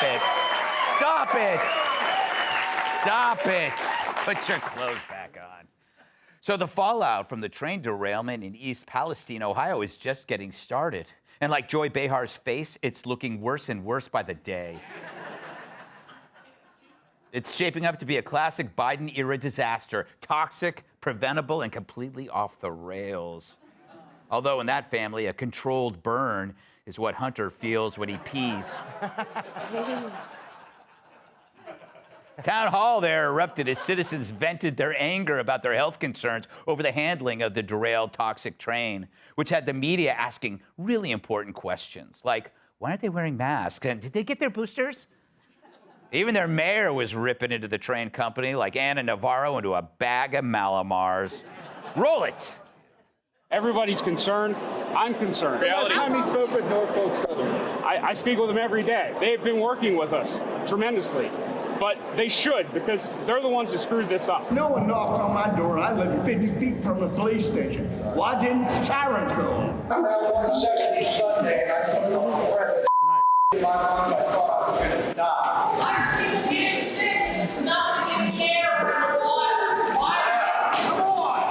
Stop it. Stop it. Stop it. Put your clothes back on. So the fallout from the train derailment in East Palestine, Ohio, is just getting started. And like Joy Behar's face, it's looking worse and worse by the day. It's shaping up to be a classic Biden-era disaster. Toxic, preventable, and completely off the rails. Although in that family, a controlled burn is what Hunter feels when he pees. Town hall there erupted as citizens vented their anger about their health concerns over the handling of the derailed toxic train, which had the media asking really important questions, like, why aren't they wearing masks? And did they get their boosters? Even their mayor was ripping into the train company like Anna Navarro into a bag of Malamars. Roll it. Everybody's concerned. I'm concerned. Reality. Last time he spoke with Norfolk Southern, I speak with them every day. They've been working with us tremendously. But they should, because they're the ones that screwed this up. No one knocked on my door. I live 50 feet from the police station. Why didn't sirens go? I'm at 170 Sunday, and I put on the record. Tonight. My car was going to die. Why are people getting sick? Not getting care or water. Why? Come on!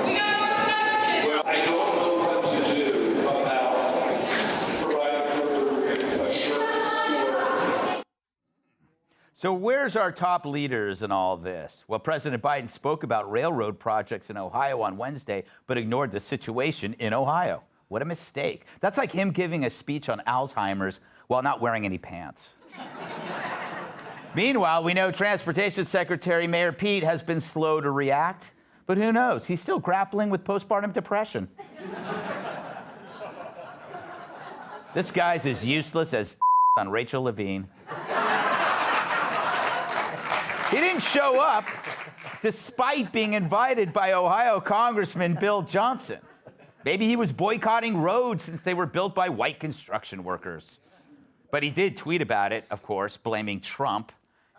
We got more questions. Well, I don't know what to do about providing further assurance or... So where's our top leaders in all this? Well, President Biden spoke about railroad projects in Ohio on Wednesday, but ignored the situation in Ohio. What a mistake. That's like him giving a speech on Alzheimer's while not wearing any pants. Meanwhile, we know Transportation Secretary Mayor Pete has been slow to react, but who knows? He's still grappling with postpartum depression. This guy's as useless as on Rachel Levine. He didn't show up despite being invited by Ohio Congressman Bill Johnson. Maybe he was boycotting roads since they were built by white construction workers. But he did tweet about it, of course, blaming Trump,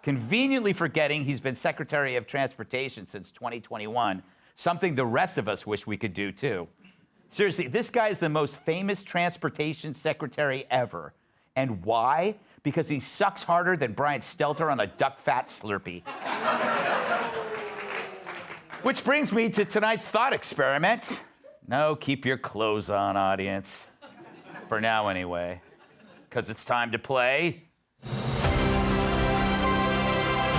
conveniently forgetting he's been Secretary of Transportation since 2021, something the rest of us wish we could do too. Seriously, this guy is the most famous transportation secretary ever. And why? Because he sucks harder than Brian Stelter on a duck fat Slurpee. Which brings me to tonight's thought experiment. No, keep your clothes on, audience. For now, anyway. Because it's time to play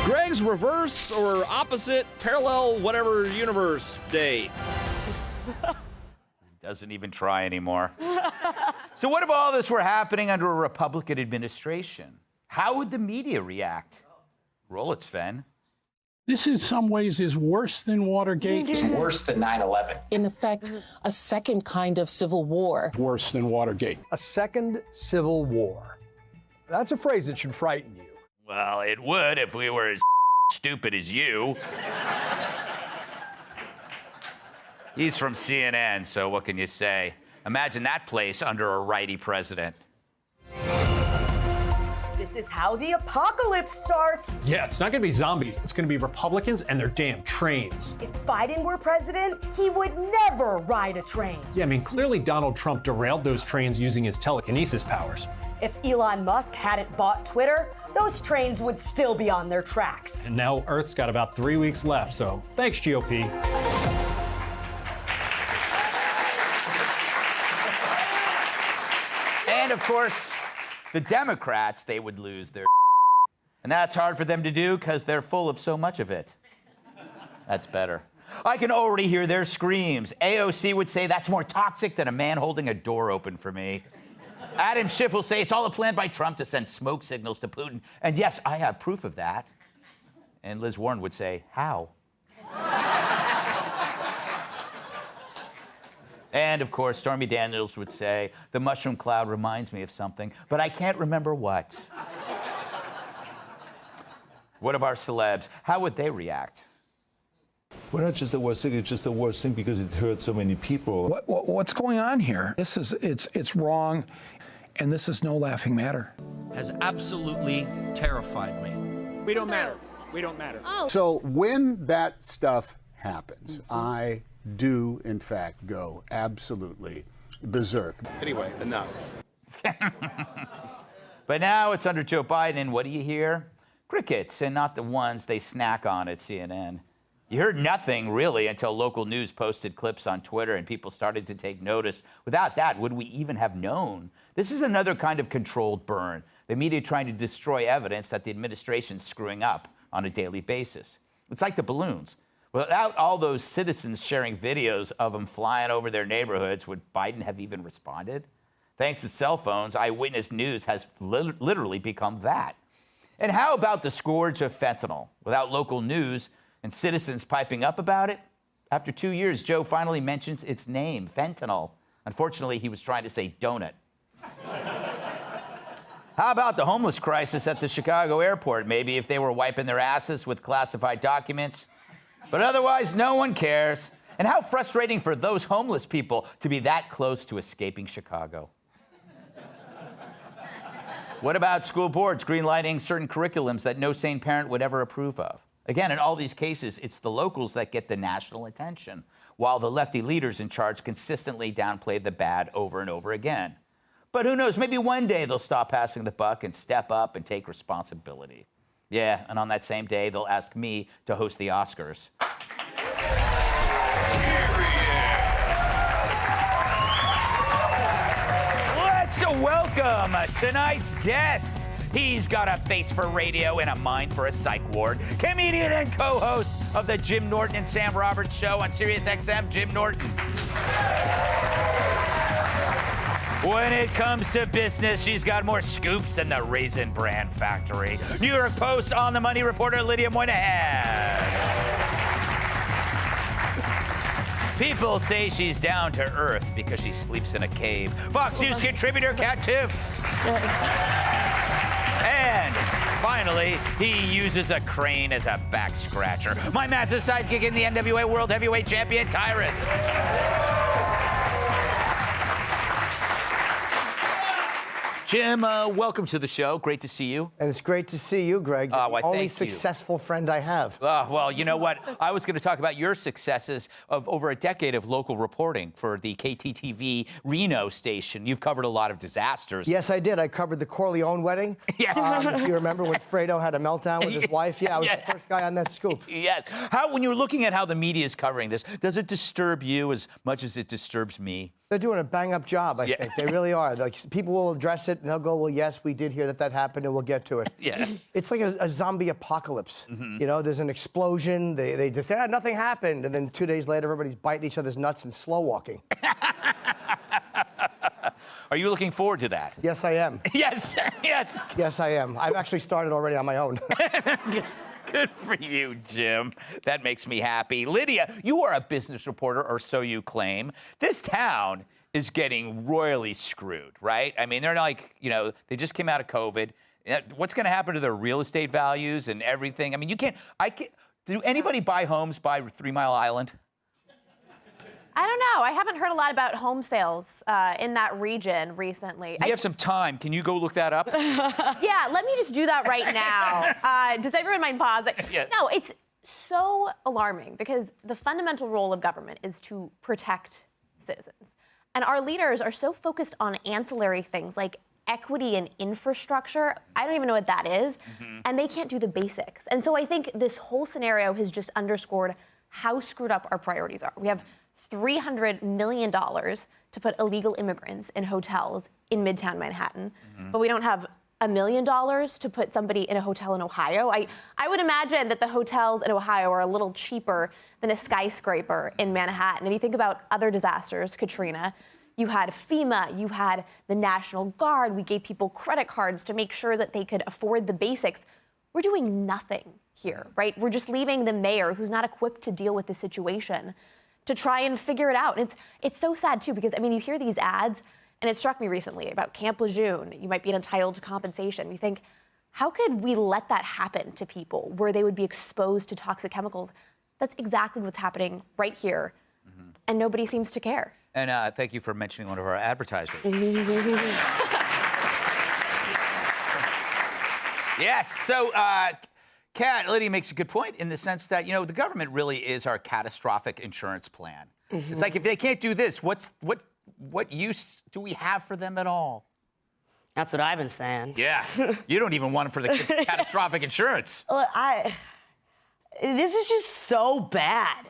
Greg's reverse or opposite, parallel, whatever universe day. Doesn't even try anymore. So what if all this were happening under a Republican administration? How would the media react? Roll it, Sven. This in some ways is worse than Watergate. It's worse than 9/11. In effect, a second kind of civil war. Worse than Watergate. A second civil war. That's a phrase that should frighten you. Well, it would if we were as stupid as you. He's from CNN, so what can you say? Imagine that place under a righty president. This is how the apocalypse starts. Yeah, it's not going to be zombies. It's going to be Republicans and their damn trains. If Biden were president, he would never ride a train. Yeah, I mean, clearly Donald Trump derailed those trains using his telekinesis powers. If Elon Musk hadn't bought Twitter, those trains would still be on their tracks. And now Earth's got about 3 weeks left, so thanks, GOP. And of course, the Democrats, they would lose their and that's hard for them to do because they're full of so much of it. That's better. I can already hear their screams. AOC would say that's more toxic than a man holding a door open for me. Adam Schiff will say it's all a plan by Trump to send smoke signals to Putin. And yes, I have proof of that. And Liz Warren would say, how? And of course, Stormy Daniels would say, the mushroom cloud reminds me of something, but I can't remember what. What of our celebs? How would they react? We're not just the worst thing, it's just the worst thing because it hurt so many people. What's going on here? It's wrong, and this is no laughing matter. Has absolutely terrified me. We don't matter. We don't matter. Oh. So when that stuff happens, I do, in fact, go absolutely berserk. Anyway, enough. But now it's under Joe Biden, and what do you hear? Crickets, and not the ones they snack on at CNN. You heard nothing, really, until local news posted clips on Twitter and people started to take notice. Without that, would we even have known? This is another kind of controlled burn. The media trying to destroy evidence that the administration's screwing up on a daily basis. It's like the balloons. Without all those citizens sharing videos of them flying over their neighborhoods, would Biden have even responded? Thanks to cell phones, eyewitness news has literally become that. And how about the scourge of fentanyl? Without local news and citizens piping up about it? After 2 years, Joe finally mentions its name, fentanyl. Unfortunately, he was trying to say donut. How about the homeless crisis at the Chicago airport? Maybe if they were wiping their asses with classified documents. But otherwise, no one cares. And how frustrating for those homeless people to be that close to escaping Chicago. What about school boards greenlighting certain curriculums that no sane parent would ever approve of? Again, in all these cases, it's the locals that get the national attention, while the lefty leaders in charge consistently downplay the bad over and over again. But who knows, maybe one day they'll stop passing the buck and step up and take responsibility. Yeah, and on that same day, they'll ask me to host the Oscars. Let's welcome tonight's guests. He's got a face for radio and a mind for a psych ward. Comedian and co-host of the Jim Norton and Sam Roberts show on SiriusXM, Jim Norton. When it comes to business, she's got more scoops than the Raisin Bran Factory. New York Post On the Money reporter Lydia Moynihan. People say she's down to earth because she sleeps in a cave. Fox News contributor Cat Tiff. And finally, he uses a crane as a back scratcher. My massive sidekick in the NWA World Heavyweight Champion, Tyrus. Jim, welcome to the show. Great to see you. And it's great to see you, Greg. You're the only thank successful friend I have. Well, you know what? I was going to talk about your successes of over a decade of local reporting for the KTTV Reno station. You've covered a lot of disasters. Yes, I did. I covered the Corleone wedding. Yes. If you remember when Fredo had a meltdown with his wife. Yeah, I was the first guy on that scoop. Yes. When you're looking at how the media is covering this, does it disturb you as much as it disturbs me? They're doing a bang-up job, I think. They really are. Like, people will address it, and they'll go, well, yes, we did hear that happened, and we'll get to it. Yeah. It's like a zombie apocalypse. Mm-hmm. You know, there's an explosion. They just say, nothing happened. And then 2 days later, everybody's biting each other's nuts and slow walking. Are you looking forward to that? Yes, I am. Yes, yes. Yes, I am. I've actually started already on my own. Good for you, Jim. That makes me happy. Lydia, you are a business reporter, or so you claim. This town is getting royally screwed, right? I mean, they're like, they just came out of COVID. What's going to happen to their real estate values and everything? I mean, do anybody buy homes by 3 Mile Island? I don't know. I haven't heard a lot about home sales in that region recently. You have some time. Can you go look that up? Yeah, let me just do that right now. Does everyone mind pausing? Yeah. No, it's so alarming because the fundamental role of government is to protect citizens. And our leaders are so focused on ancillary things like equity and infrastructure. I don't even know what that is. Mm-hmm. And they can't do the basics. And so I think this whole scenario has just underscored how screwed up our priorities are. We have $300 million to put illegal immigrants in hotels in Midtown Manhattan, but we don't have $1 million to put somebody in a hotel in Ohio. I would imagine that the hotels in Ohio are a little cheaper than a skyscraper in Manhattan. And you think about other disasters, Katrina, you had FEMA, you had the National Guard, we gave people credit cards to make sure that they could afford the basics. We're doing nothing here, right? We're just leaving the mayor, who's not equipped to deal with the situation, to try and figure it out. And it's so sad, too, because, you hear these ads, and it struck me recently about Camp Lejeune. You might be entitled to compensation. You think, how could we let that happen to people where they would be exposed to toxic chemicals? That's exactly what's happening right here, and nobody seems to care. And thank you for mentioning one of our advertisers. Yes, so Kat, Lydia makes a good point in the sense that, the government really is our catastrophic insurance plan. Mm-hmm. It's like, if they can't do this, what use do we have for them at all? That's what I've been saying. Yeah. You don't even want it for the catastrophic insurance. Well, this is just so bad.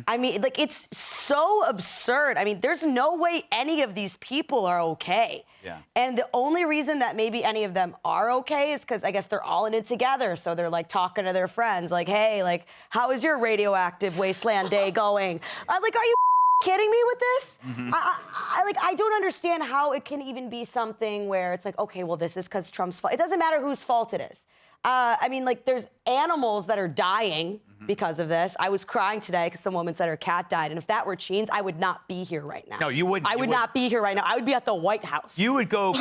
I mean, like, it's so absurd. I mean, there's no way any of these people are okay. Yeah. And the only reason that maybe any of them are okay is because I guess they're all in it together. So they're like talking to their friends, like, hey, like, how is your radioactive wasteland day going? Like, are you kidding me with this? I don't understand how it can even be something where it's like, okay, well, this is because Trump's fault. It doesn't matter whose fault it is. I mean, like, there's animals that are dying because of this. I was crying today because some woman said her cat died. And if that were Cheens, I would not be here right now. No, you wouldn't. I would not be here right now. I would be at the White House. You would go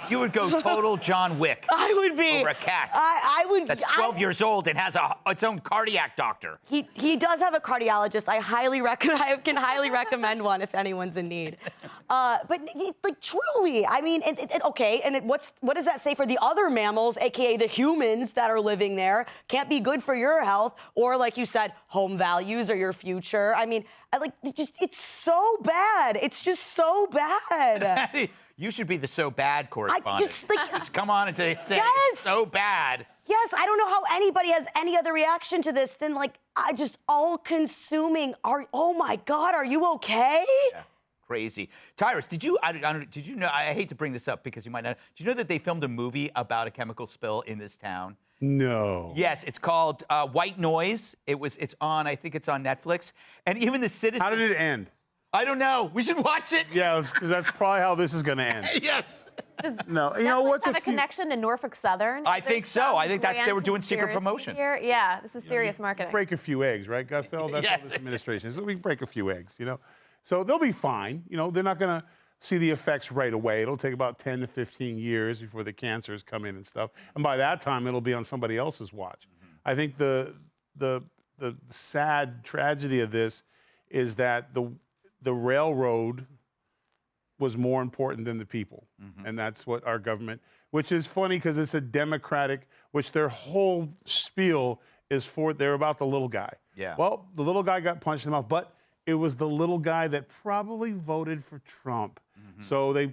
total John Wick. I would be. Over a cat. I would. That's 12 years old and has its own cardiac doctor. He does have a cardiologist. I can highly recommend one if anyone's in need. But like, truly, I mean, okay. And what does that say for the other mammals, aka the humans that are living there? Can't be good for your health, or like you said, home values or your future. I mean, it's so bad. It's just so bad. You should be the so bad correspondent. Just come on and say yes. It's so bad. Yes, I don't know how anybody has any other reaction to this than like just all-consuming. Oh my God, are you okay? Yeah. Crazy. Tyrus, did you know, I hate to bring this up because you might not, did you know that they filmed a movie about a chemical spill in this town? No. Yes, it's called White Noise. I think it's on Netflix. And even the citizens. How did it end? I don't know. We should watch it. Yeah, that's probably how this is going to end. Yes. No, you Netflix know what's have a connection to Norfolk Southern? I think so. I think they were doing secret promotion. Here? Yeah, this is serious marketing. Break a few eggs, right, Gutfeld? That's Yes. what this administration is. So we break a few eggs, you know. So they'll be fine. You know, they're not going to see the effects right away. It'll take about 10 to 15 years before the cancers come in and stuff. And by that time, it'll be on somebody else's watch. I think the sad tragedy of this is that the railroad was more important than the people. And that's what our government, which is funny because it's a democratic, which their whole spiel is for, they're about the little guy. Yeah. Well, the little guy got punched in the mouth, but it was the little guy that probably voted for Trump. So the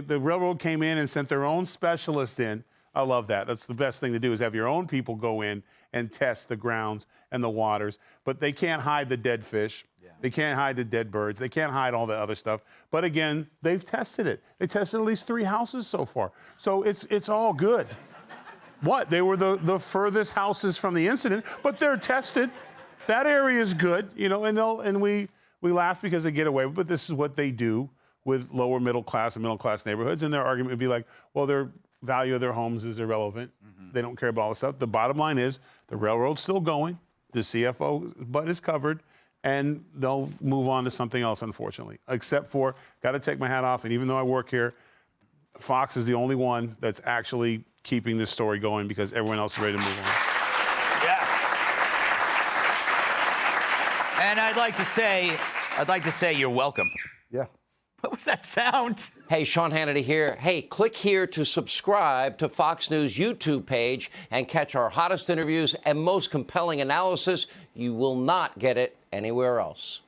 railroad came in and sent their own specialist in. I love that. That's the best thing to do, is have your own people go in and test the grounds and the waters. But they can't hide the dead fish. Yeah. They can't hide the dead birds. They can't hide all the other stuff. But again, they've tested it. They tested at least 3 houses so far. So it's all good. What? They were the furthest houses from the incident, but they're tested. That area is good, you know, and we laugh because they get away with it, but this is what they do with lower middle class and middle class neighborhoods. And their argument would be like, well, their value of their homes is irrelevant. They don't care about all this stuff. The bottom line is the railroad's still going. The CFO butt is covered, and they'll move on to something else, unfortunately, except for, got to take my hat off. And even though I work here, Fox is the only one that's actually keeping this story going because everyone else is ready to move on. And I'd like to say you're welcome. Yeah. What was that sound? Hey, Sean Hannity here. Hey, click here to subscribe to Fox News YouTube page and catch our hottest interviews and most compelling analysis. You will not get it anywhere else.